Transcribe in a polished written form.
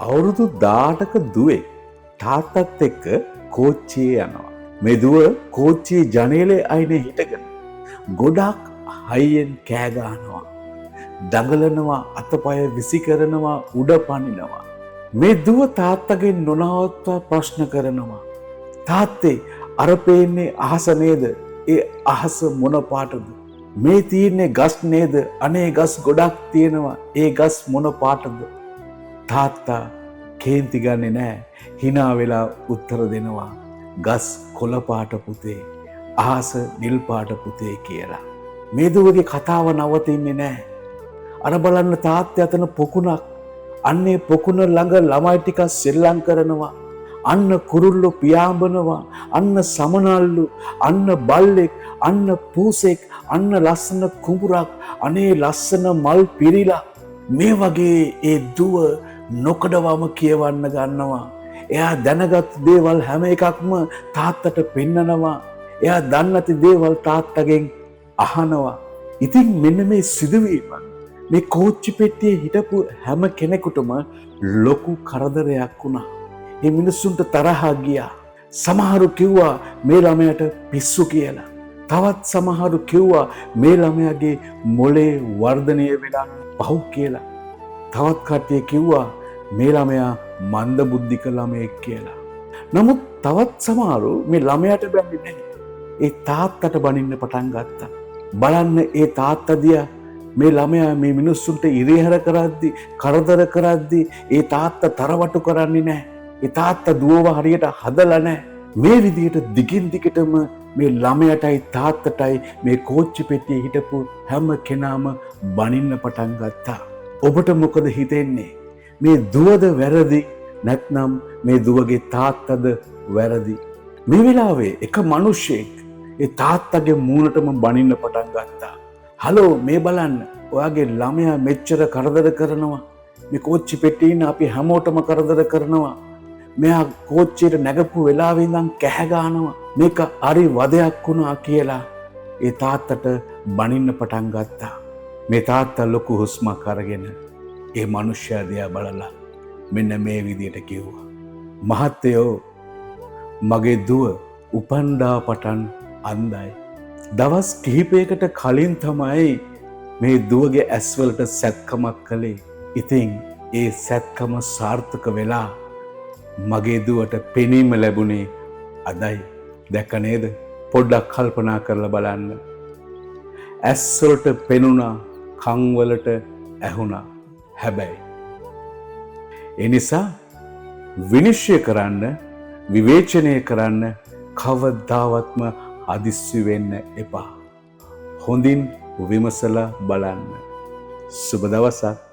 අවුරුදු 18ක දුවේ තාත්තත් එක්ක කෝච්චියේ යනවා. මේ දුව කෝච්චියේ ජනේලේ අයිනේ හිටගෙන ගොඩක් හයියෙන් කෑ ගහනවා. දඟලනවා, අතපය විසි කරනවා, උඩ පනිනවා. මේ දුව තාත්තගෙන් නොනවත්වා ප්‍රශ්න කරනවා. තාත්තේ අර පේන්නේ අහස නේද? ඒ අහස මොන පාටද? මේ තියෙන්නේ ගස් නේද? අනේ ගස් ගොඩක් තියෙනවා. ඒ ගස් මොන පාටද? තාත්තා කේන්ති ගන්නේ නැහැ. hina වෙලා උත්තර දෙනවා. ගස් කොළ පාට පුතේ, අහස නිල් පාට පුතේ කියලා. මේ දුවගේ කතාව නවතින්නේ නැහැ. අර බලන්න තාත්තේ අතන පොකුණක්. අන්නේ පොකුණ ළඟ ළමයි ටික සෙල්ලම් කරනවා. අන්න කුරුල්ලෝ පියාඹනවා. අන්න සමනල්ලු, අන්න බල්ලෙක්, අන්න පූසෙක්, අන්න ලස්සන කුඹුරක්, අනේ ලස්සන මල් පිරිලා. මේ වගේ ඒ දුව නොකඩවම කියවන්න ගන්නවා. එයා දැනගත් දේවල් හැම එකක්ම තාත්තට පෙන්නනවා. එයා දන්නේ නැති දේවල් තාත්තගෙන් අහනවා. ඉතින් මෙන්න මේ සිදුවීම මේ කෝච්චි පෙට්ටියේ හිටපු හැම කෙනෙකුටම ලොකු කරදරයක් වුණා. මේ මිනිස්සුන්ට තරහ ගියා. සමහරු කිව්වා මේ ළමයාට පිස්සු කියලා. තවත් සමහරු කිව්වා මේ ළමයාගේ මොලේ වර්ධනය වෙලා පහු කියලා. තවත් කට්ටිය කිව්වා මේ ළමයා මන්ද බුද්ධික ළමයෙක් කියලා. නමුත් තවත් සමහරු මේ ළමයාට බැන්නේ නැහැ. ඒ තාත්තට බනින්න පටන් ගත්තා. බලන්න ඒ තාත්තා දිහා මේ ළමයා මේ මිනිස්සුන්ට ඉරිහැර කරද්දි, කරදර කරද්දි ඒ තාත්තා තරවටු කරන්නේ නැහැ. ඒ තාත්තා දුවව හරියට හදලා නැහැ. මේ විදිහට දිගින් දිගටම මේ ළමයටයි තාත්තටයි මේ කෝච්චි පෙට්ටියේ හිටපු හැම කෙනාම බනින්න පටන් ගත්තා. ඔබට මොකද හිතෙන්නේ? මේ දුවද වැරදි නැත්නම් මේ දුවගේ තාත්තද වැරදි? මේ වෙලාවේ එක මිනිහෙක් ඒ තාත්තගේ මූණටම බනින්න පටන් ගත්තා. හලෝ මේ බලන්න, ඔයාගේ ළමයා මෙච්චර කරදර කරනවා. මේ කෝච්චි පෙට්ටියේ ඉන්න අපි හැමෝටම කරදර කරනවා. මෙයා කෝච්චියට නැගපු වෙලාවේ ඉඳන් කැහ ගන්නවා. මේක හරි වදයක් වුණා කියලා ඒ තාත්තට බනින්න පටන් ගත්තා. මේ තාත්තා ලොකු හුස්මක් අරගෙන ඒ මිනිහයා දිහා බලලා මෙන්න මේ විදියට කිව්වා. මහත්තයෝ, මගේ දුව උපන්දා පටන් අන්ධයි. දවස් කිහිපයකට කලින් තමයි මේ දුවගේ ඇස්වලට සැත්කමක් කළේ. ඉතින් ඒ සැත්කම සාර්ථක වෙලා මගේ දුවට පෙනීම ලැබුණේ අදයි. දැක නේද? පොඩ්ඩක් කල්පනා කරලා බලන්න. ඇස්වලට පෙනුණා, කන් වලට ඇහුණා. හැබැයි ඒ නිසා විනිශ්චය කරන්න, විවේචනය කරන්න කවදාවත්ම හදිස්සි වෙන්න එපා. හොඳින් විමසලා බලන්න. සුබ දවසක්.